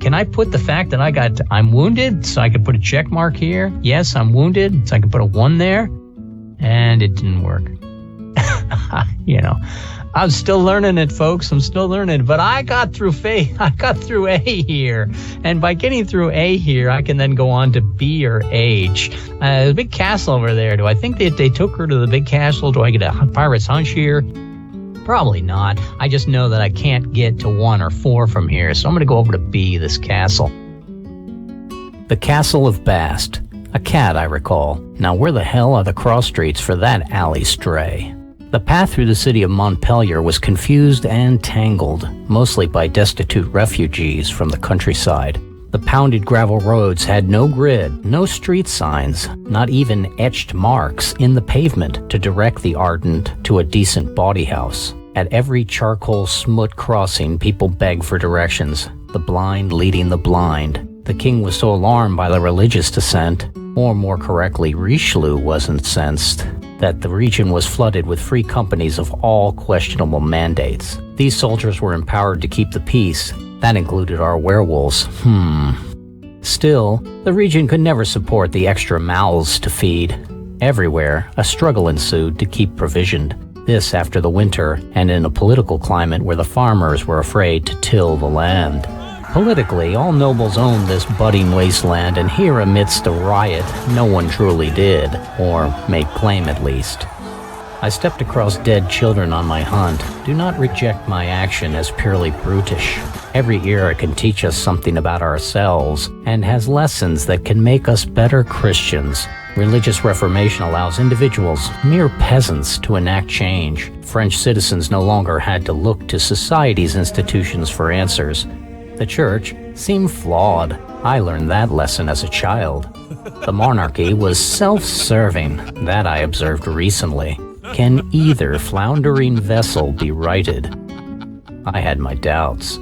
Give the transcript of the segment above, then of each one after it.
Can I put the fact that I'm wounded, so I could put a check mark here? Yes, I'm wounded, so I can put a 1 there. And it didn't work. I'm still learning it, folks. I'm still learning it. But I got through A here. And by getting through A here, I can then go on to B or H. The big castle over there. Do I think that they took her to the big castle? Do I get a pirate's hunch here? Probably not. I just know that I can't get to 1 or 4 from here. So I'm going to go over to B, this castle. The Castle of Bast. A cat, I recall. Now where the hell are the cross streets for that alley stray? The path through the city of Montpellier was confused and tangled, mostly by destitute refugees from the countryside. The pounded gravel roads had no grid, no street signs, not even etched marks in the pavement to direct the ardent to a decent bawdy house. At every charcoal smut crossing, people begged for directions, the blind leading the blind. The king was so alarmed by the religious dissent, or more correctly, Richelieu was incensed, that the region was flooded with free companies of all questionable mandates. These soldiers were empowered to keep the peace. That included our werewolves. Still, the region could never support the extra mouths to feed. Everywhere, a struggle ensued to keep provisioned. This after the winter, and in a political climate where the farmers were afraid to till the land. Politically, all nobles owned this budding wasteland, and here amidst the riot, no one truly did, or made claim at least. I stepped across dead children on my hunt. Do not reject my action as purely brutish. Every era can teach us something about ourselves, and has lessons that can make us better Christians. Religious Reformation allows individuals, mere peasants, to enact change. French citizens no longer had to look to society's institutions for answers. The church seemed flawed. I learned that lesson as a child. The monarchy was self-serving. That I observed recently. Can either floundering vessel be righted? I had my doubts.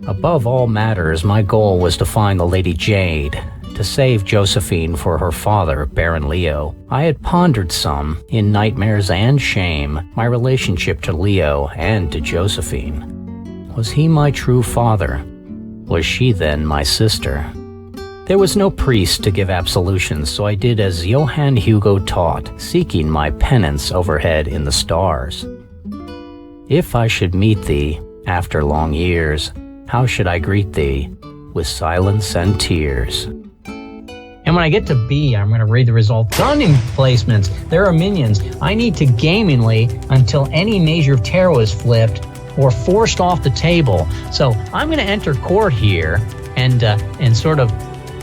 Above all matters, my goal was to find the Lady Jade, to save Josephine for her father, Baron Leo. I had pondered some, in nightmares and shame, my relationship to Leo and to Josephine. Was he my true father? Was she then my sister? There was no priest to give absolutions, so I did as Johann Hugo taught, seeking my penance overhead in the stars. If I should meet thee, after long years, how should I greet thee? With silence and tears. And when I get to B, I'm going to read the result. Gunning placements. There are minions. I need to gamingly until any measure of tarot is flipped or forced off the table. So I'm going to enter court here and sort of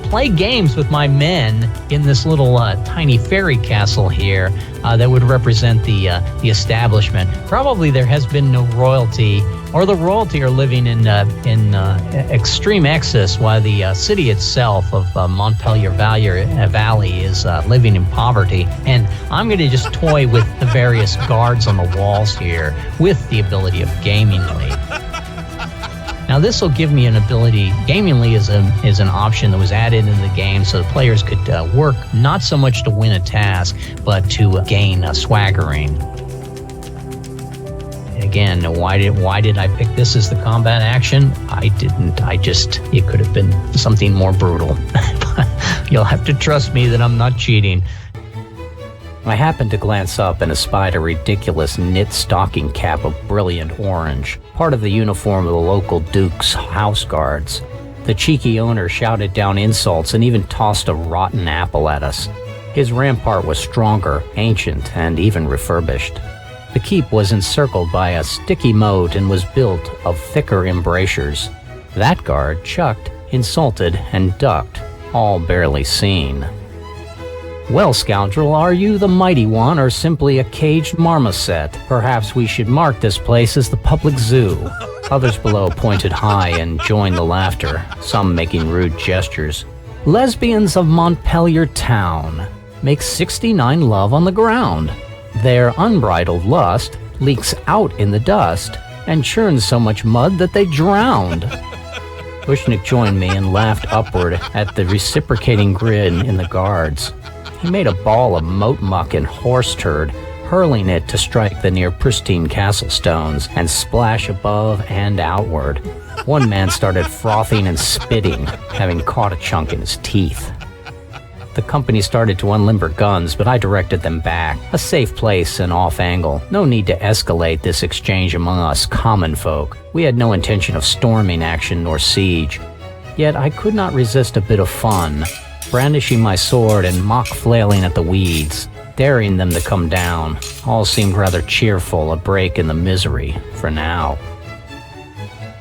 play games with my men in this little tiny fairy castle here that would represent the establishment. Probably there has been no royalty, or the royalty are living in extreme excess, while the city itself of Montpellier Valley is living in poverty. And I'm going to just toy with the various guards on the walls here with the ability of gamingly. Now this will give me an ability. Gamingly is an option that was added in the game so the players could work not so much to win a task, but to gain a swaggering. Again, why did I pick this as the combat action? I didn't. It could have been something more brutal. You'll have to trust me that I'm not cheating. I happened to glance up and espied a ridiculous knit stocking cap of brilliant orange, part of the uniform of the local Duke's house guards. The cheeky owner shouted down insults and even tossed a rotten apple at us. His rampart was stronger, ancient, and even refurbished. The keep was encircled by a sticky moat and was built of thicker embrasures. That guard chucked, insulted, and ducked, all barely seen. Well, scoundrel, are you the mighty one or simply a caged marmoset? Perhaps we should mark this place as the public zoo. Others below pointed high and joined the laughter, some making rude gestures. Lesbians of Montpellier town make 69 love on the ground. Their unbridled lust leaks out in the dust and churns so much mud that they drowned. Ushnik joined me and laughed upward at the reciprocating grin in the guards. He made a ball of moat muck and horse turd, hurling it to strike the near pristine castle stones and splash above and outward. One man started frothing and spitting, having caught a chunk in his teeth. The company started to unlimber guns, but I directed them back. A safe place and off-angle. No need to escalate this exchange among us common folk. We had no intention of storming action nor siege. Yet I could not resist a bit of fun, brandishing my sword and mock flailing at the weeds, daring them to come down. All seemed rather cheerful, a break in the misery, for now.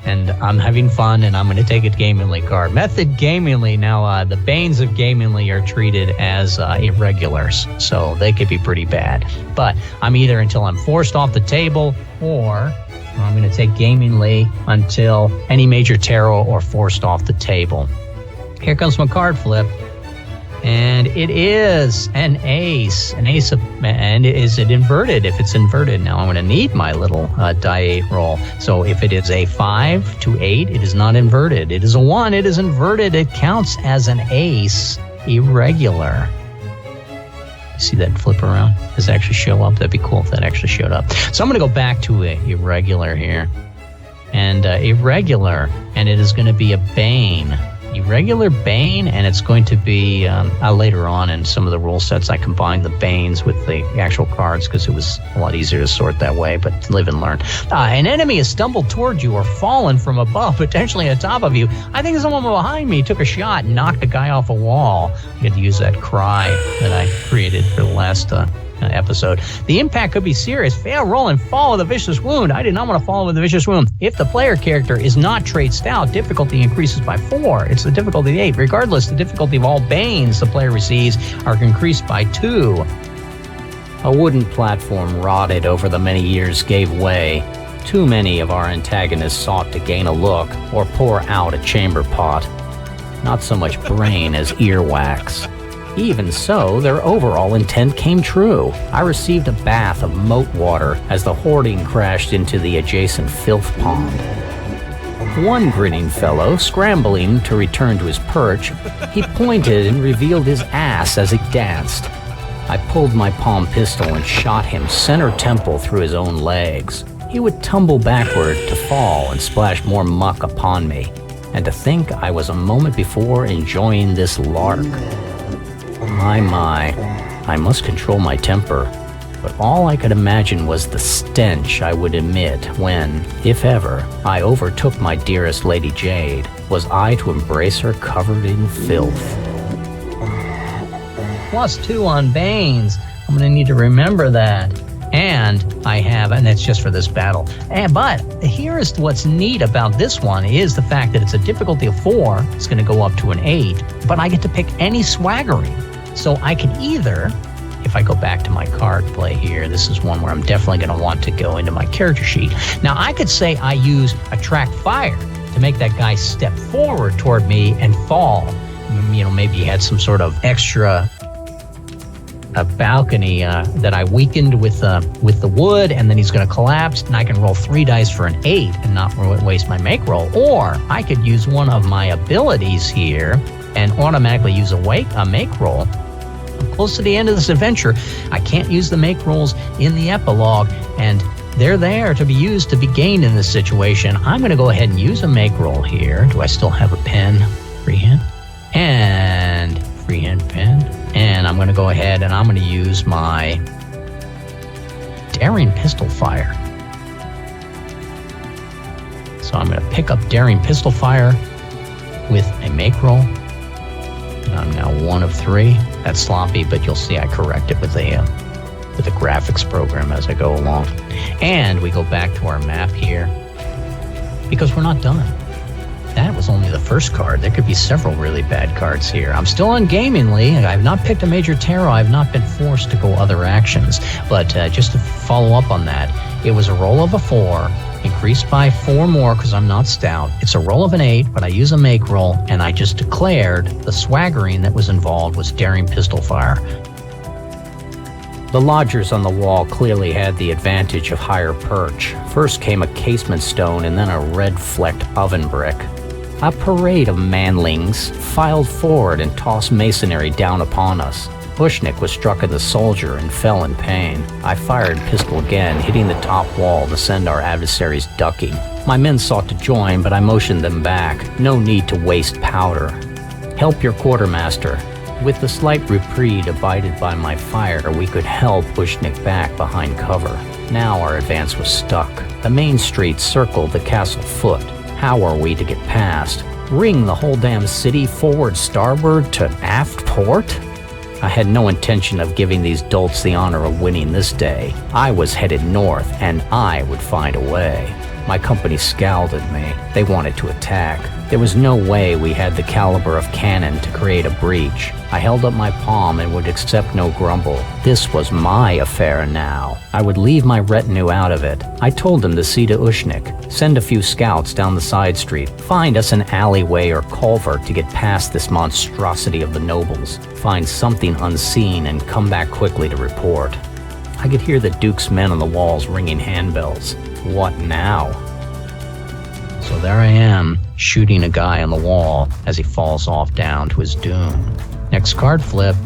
And I'm having fun, and I'm going to take a gamingly card. Method gamingly. Now, the banes of gamingly are treated as irregulars, so they could be pretty bad. But I'm either until I'm forced off the table, or I'm going to take gamingly until any major tarot or forced off the table. Here comes my card flip. And it is an ace. And is it inverted? If it's inverted, now I'm going to need my little die 8 roll. So if it is a 5 to 8, it is not inverted. It is a 1, it is inverted. It counts as an ace, irregular. See that flip around? Does it actually show up? That'd be cool if that actually showed up. So I'm going to go back to a irregular here. And irregular, and it is going to be a bane. Irregular bane, and it's going to be later on in some of the rule sets I combined the banes with the actual cards because it was a lot easier to sort that way, but live and learn. An enemy has stumbled toward you or fallen from above, potentially on top of you. I think someone behind me took a shot and knocked a guy off a wall. You had to use that cry that I created for the last episode. The impact could be serious. Fail, roll, and fall with a vicious wound. I did not want to fall with a vicious wound. If the player character is not trait stout, difficulty increases by 4. It's the difficulty of 8. Regardless, the difficulty of all banes the player receives are increased by 2. A wooden platform rotted over the many years gave way. Too many of our antagonists sought to gain a look or pour out a chamber pot. Not so much brain as earwax. Even so, their overall intent came true. I received a bath of moat water as the hoarding crashed into the adjacent filth pond. One grinning fellow, scrambling to return to his perch, he pointed and revealed his ass as he danced. I pulled my palm pistol and shot him center temple through his own legs. He would tumble backward to fall and splash more muck upon me. And to think I was a moment before enjoying this lark. My, I must control my temper, but all I could imagine was the stench I would emit when, if ever, I overtook my dearest Lady Jade. Was I to embrace her covered in filth? +2 on banes. I'm going to need to remember that. And I have, and that's just for this battle. But here is what's neat about this one is the fact that it's a difficulty of 4. It's going to go up to an 8, but I get to pick any swaggering. So I can either, if I go back to my card play here, this is one where I'm definitely going to want to go into my character sheet. Now I could say I use attract fire to make that guy step forward toward me and fall. You know, maybe he had some sort of extra balcony that I weakened with the wood, and then he's going to collapse, and I can roll 3 dice for an 8 and not waste my make roll. Or I could use one of my abilities here and automatically use a make roll. I'm close to the end of this adventure. I can't use the make rolls in the epilogue, and they're there to be used to be gained in this situation. I'm going to go ahead and use a make roll here. Do I still have a pen? Freehand. And freehand pen. And I'm going to go ahead and I'm going to use my daring pistol fire. So I'm going to pick up daring pistol fire with a make roll. I'm now 1 of 3. That's sloppy, but you'll see I correct it with a graphics program as I go along. And we go back to our map here because we're not done. That was only the first card. There could be several really bad cards here. I'm still on gamingly. I've not picked a major tarot. I've not been forced to go other actions. But just to follow up on that, it was a roll of a 4. Increased by 4 more because I'm not stout. It's a roll of an 8, but I use a make roll, and I just declared the swaggering that was involved was daring pistol fire. The lodgers on the wall clearly had the advantage of higher perch. First came a casement stone and then a red-flecked oven brick. A parade of manlings filed forward and tossed masonry down upon us. Ushnik was struck in the soldier and fell in pain. I fired pistol again, hitting the top wall to send our adversaries ducking. My men sought to join, but I motioned them back. No need to waste powder. Help your quartermaster. With the slight reprieve abided by my fire, we could help Ushnik back behind cover. Now our advance was stuck. The main street circled the castle foot. How are we to get past? Ring the whole damn city forward starboard to aft port? I had no intention of giving these dolts the honor of winning this day. I was headed north, and I would find a way. My company scowled at me. They wanted to attack. There was no way we had the caliber of cannon to create a breach. I held up my palm and would accept no grumble. This was my affair now. I would leave my retinue out of it. I told them to see to Ushnik, send a few scouts down the side street, find us an alleyway or culvert to get past this monstrosity of the nobles, find something unseen and come back quickly to report. I could hear the Duke's men on the walls ringing handbells. What now? So there I am, shooting a guy on the wall as he falls off down to his doom. Next card flip,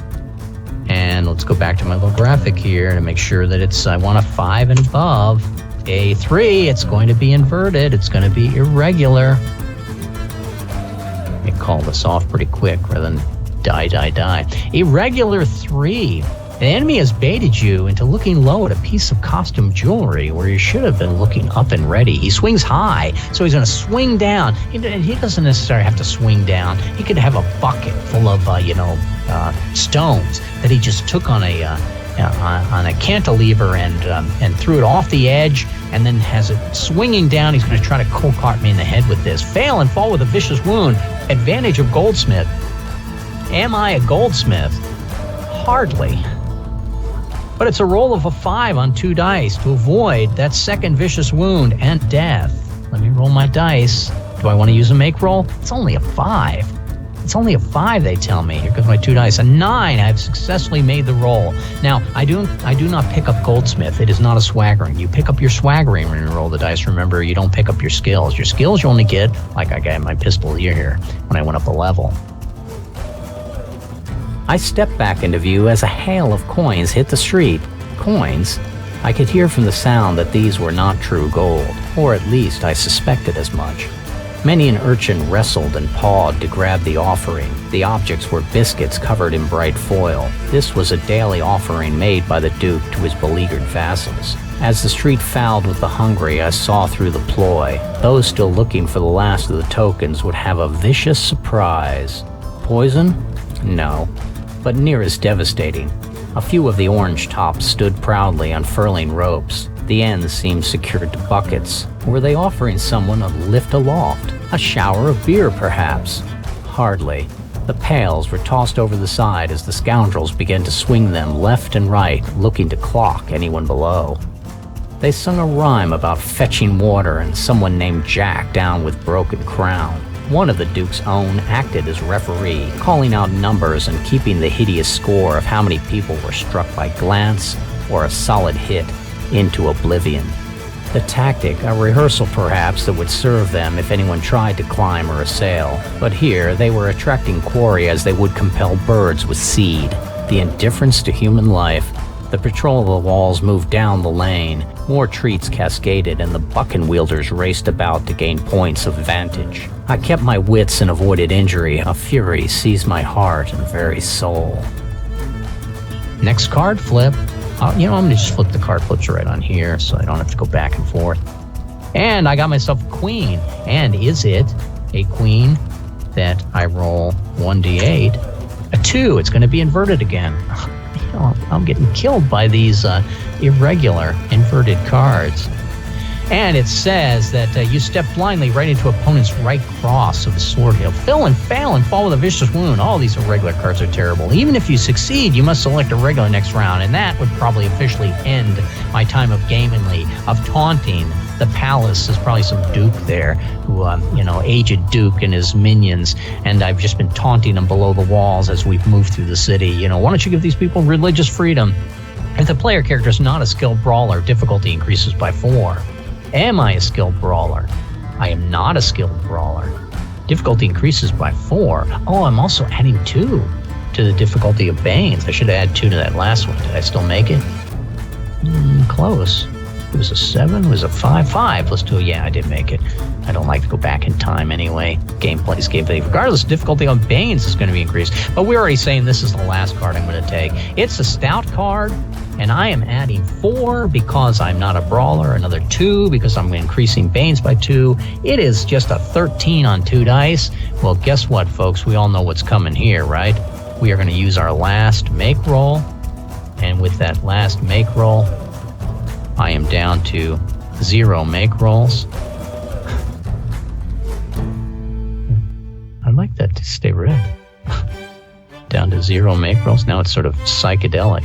and let's go back to my little graphic here to make sure that I want a 5 and above. A3, it's going to be inverted, it's going to be irregular. Let me call this off pretty quick rather than die. Irregular 3. The enemy has baited you into looking low at a piece of costume jewelry where you should have been looking up and ready. He swings high, so he's going to swing down. He doesn't necessarily have to swing down. He could have a bucket full of, stones that he just took on a cantilever and threw it off the edge, and then has it swinging down. He's going to try to cold cart me in the head with this. Fail and fall with a vicious wound. Advantage of goldsmith. Am I a goldsmith? Hardly. But it's a roll of a 5 on 2 dice to avoid that second vicious wound and death. Let me roll my dice. Do I want to use a make roll? It's only a 5. It's only a 5, they tell me. Here goes my 2 dice. A 9. I've successfully made the roll. Now, I do not pick up goldsmith. It is not a swaggering. You pick up your swaggering when you roll the dice. Remember, you don't pick up your skills. Your skills you only get, like I got my pistol here when I went up a level. I stepped back into view as a hail of coins hit the street. Coins? I could hear from the sound that these were not true gold, or at least I suspected as much. Many an urchin wrestled and pawed to grab the offering. The objects were biscuits covered in bright foil. This was a daily offering made by the Duke to his beleaguered vassals. As the street fouled with the hungry, I saw through the ploy. Those still looking for the last of the tokens would have a vicious surprise. Poison? No. But near as devastating. A few of the orange tops stood proudly unfurling ropes. The ends seemed secured to buckets. Were they offering someone a lift aloft? A shower of beer, perhaps? Hardly. The pails were tossed over the side as the scoundrels began to swing them left and right, looking to clock anyone below. They sung a rhyme about fetching water and someone named Jack down with broken crown. One of the Duke's own acted as referee, calling out numbers and keeping the hideous score of how many people were struck by glance or a solid hit into oblivion. The tactic, a rehearsal perhaps that would serve them if anyone tried to climb or assail, but here they were attracting quarry as they would compel birds with seed. The indifference to human life. The patrol of the walls moved down the lane. More treats cascaded and the bucking wielders raced about to gain points of vantage. I kept my wits and avoided injury. A fury seized my heart and very soul. Next card flip. I'm going to just flip the card flips right on here so I don't have to go back and forth. And I got myself a queen. And is it a queen that I roll 1d8? A 2. It's going to be inverted again. I'm getting killed by these irregular inverted cards. And it says that you step blindly right into opponent's right cross of the sword hilt. Fail and fall with a vicious wound. All these irregular cards are terrible. Even if you succeed, you must select a regular next round, and that would probably officially end my time of gamingly, of taunting the palace. There's probably some duke there who, aged duke and his minions, and I've just been taunting them below the walls as we've moved through the city. Why don't you give these people religious freedom? If the player character is not a skilled brawler, difficulty increases by 4. Am I a skilled brawler? I am not a skilled brawler. Difficulty increases by 4. Oh, I'm also adding 2. to the difficulty of Banes. I should add 2 to that last one. Did I still make it? Close. It was a 7, it was a 5. 5 plus 2, yeah, I did make it. I don't like to go back in time anyway. Gameplay's gameplay. Regardless, difficulty on Banes is going to be increased. But we're already saying this is the last card I'm going to take. It's a stout card, and I am adding 4 because I'm not a brawler, another 2 because I'm increasing Banes by 2. It is just a 13 on 2 dice. Well, guess what, folks? We all know what's coming here, right? We are going to use our last make roll, and with that last make roll, I am down to 0 make rolls. I'd like that to stay red. Down to 0 make rolls. Now it's sort of psychedelic.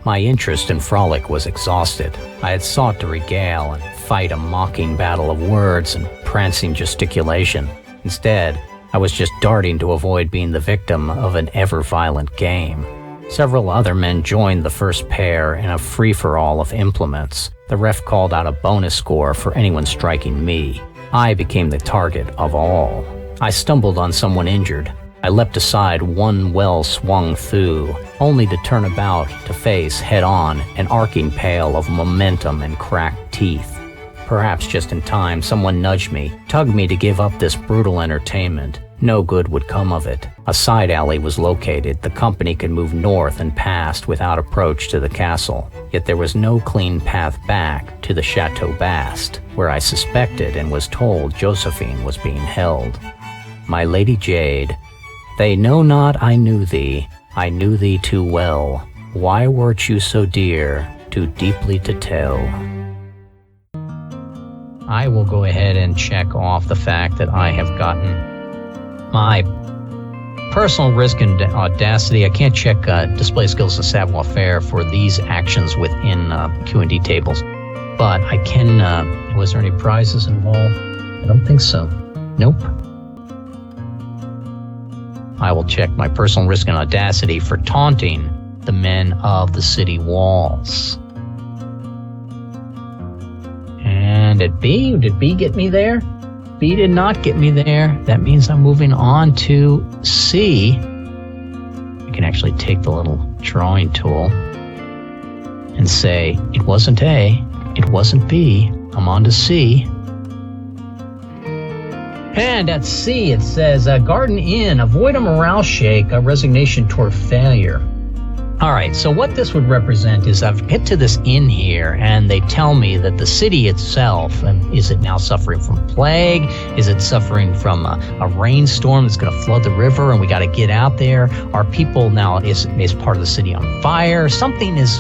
My interest in Frolic was exhausted. I had sought to regale and fight a mocking battle of words and prancing gesticulation. Instead, I was just darting to avoid being the victim of an ever-violent game. Several other men joined the first pair in a free-for-all of implements. The ref called out a bonus score for anyone striking me. I became the target of all. I stumbled on someone injured. I leapt aside one well-swung Thu, only to turn about to face head-on an arcing pail of momentum and cracked teeth. Perhaps just in time, someone nudged me, tugged me to give up this brutal entertainment. No good would come of it. A side alley was located. The company could move north and past without approach to the castle. Yet there was no clean path back to the Chateau Bast, where I suspected and was told Josephine was being held. My Lady Jade, they know not I knew thee too well. Why wert you so dear, too deeply to tell? I will go ahead and check off the fact that I have gotten my personal risk and audacity. I can't check display skills and savoir-faire for these actions within Q&D tables, but I can. Was there any prizes involved? I don't think so. Nope. I will check my personal risk and audacity for taunting the men of the city walls. And did B get me there? B did not get me there. That means I'm moving on to C. I can actually take the little drawing tool and say, it wasn't A, it wasn't B, I'm on to C. And at C it says, Garden Inn, avoid a morale shake, a resignation toward failure. All right, so what this would represent is I've get to this inn here, and they tell me that the city itself, is it now suffering from plague? Is it suffering from a rainstorm that's going to flood the river, and we got to get out there? Are people now, is part of the city on fire? Something is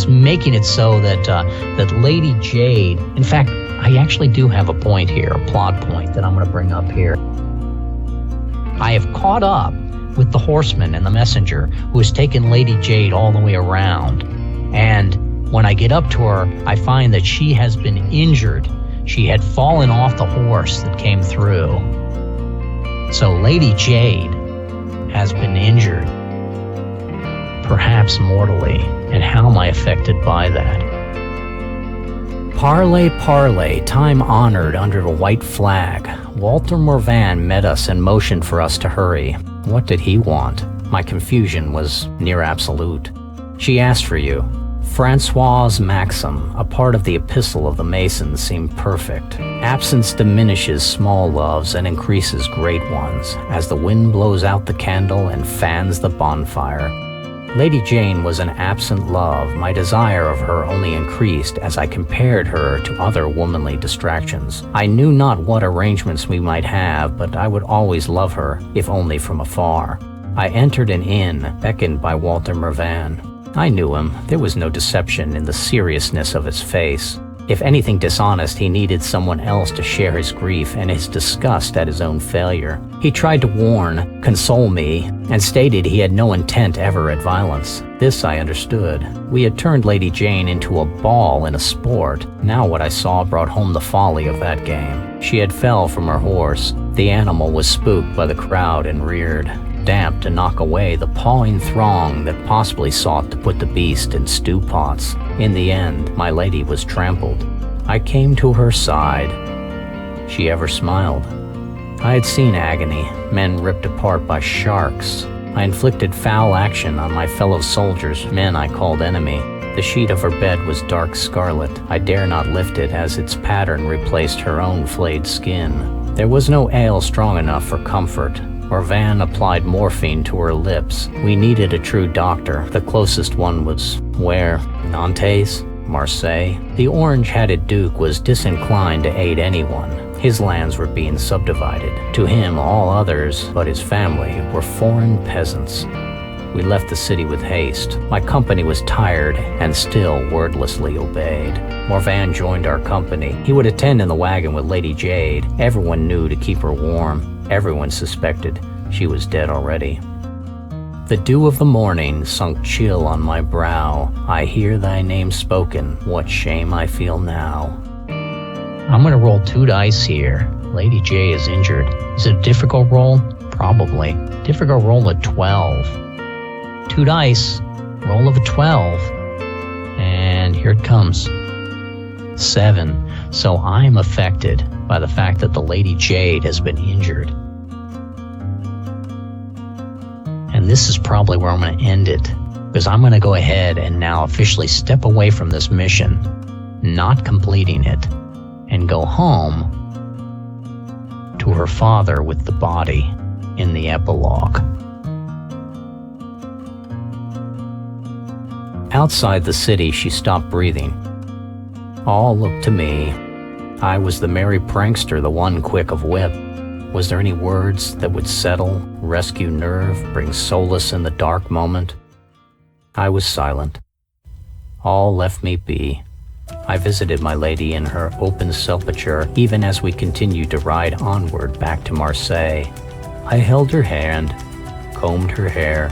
making it so that Lady Jade, in fact, I actually do have a point here, a plot point that I'm going to bring up here. I have caught up with the horseman and the messenger who has taken Lady Jade all the way around. And when I get up to her, I find that she has been injured. She had fallen off the horse that came through. So Lady Jade has been injured, perhaps mortally. And how am I affected by that? Parley, parley, time honored under a white flag. Walter Morvan met us and motioned for us to hurry. What did he want? My confusion was near absolute. She asked for you. François' maxim, a part of the epistle of the Masons, seemed perfect. Absence diminishes small loves and increases great ones, as the wind blows out the candle and fans the bonfire. Lady Jane was an absent love. My desire of her only increased as I compared her to other womanly distractions. I knew not what arrangements we might have, but I would always love her, if only from afar. I entered an inn, beckoned by Walter Morvan. I knew him. There was no deception in the seriousness of his face. If anything dishonest, he needed someone else to share his grief and his disgust at his own failure. He tried to warn, console me, and stated he had no intent ever at violence. This I understood. We had turned Lady Jane into a ball in a sport. Now what I saw brought home the folly of that game. She had fell from her horse. The animal was spooked by the crowd and reared, damped to knock away the pawing throng that possibly sought to put the beast in stew pots. In the end, my lady was trampled. I came to her side. She ever smiled. I had seen agony, men ripped apart by sharks. I inflicted foul action on my fellow soldiers, men I called enemy. The sheet of her bed was dark scarlet. I dare not lift it as its pattern replaced her own flayed skin. There was no ale strong enough for comfort. Morvan applied morphine to her lips. We needed a true doctor. The closest one was where? Nantes? Marseille? The orange-hatted Duke was disinclined to aid anyone. His lands were being subdivided. To him, all others, but his family, were foreign peasants. We left the city with haste. My company was tired and still wordlessly obeyed. Morvan joined our company. He would attend in the wagon with Lady Jade. Everyone knew to keep her warm. Everyone suspected she was dead already. The dew of the morning sunk chill on my brow. I hear thy name spoken. What shame I feel now. I'm going to roll 2 dice here. Lady J is injured. Is it a difficult roll? Probably. Difficult roll of 12. 2 dice, roll of a 12, and here it comes. 7. So I'm affected by the fact that the Lady Jade has been injured. And this is probably where I'm going to end it, because I'm going to go ahead and now officially step away from this mission, not completing it, and go home to her father with the body in the epilogue. Outside the city, she stopped breathing. All looked to me. I was the merry prankster, the one quick of wit. Was there any words that would settle, rescue nerve, bring solace in the dark moment? I was silent. All left me be. I visited my lady in her open sepulchre, even as we continued to ride onward back to Marseille. I held her hand, combed her hair.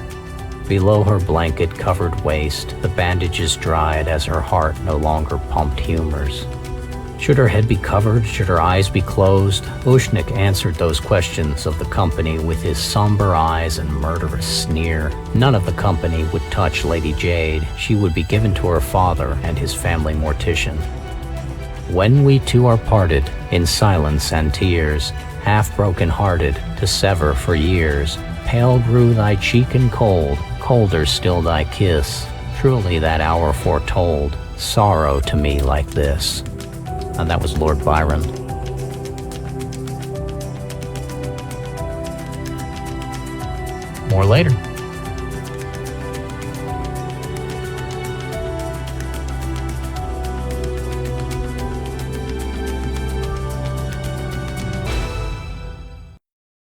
Below her blanket-covered waist, the bandages dried as her heart no longer pumped humors. Should her head be covered? Should her eyes be closed? Ushnik answered those questions of the company with his somber eyes and murderous sneer. None of the company would touch Lady Jade. She would be given to her father and his family mortician. When we two are parted, in silence and tears, half broken-hearted, to sever for years, pale grew thy cheek and cold, colder still thy kiss. Truly that hour foretold sorrow to me like this. And that was Lord Byron. More later.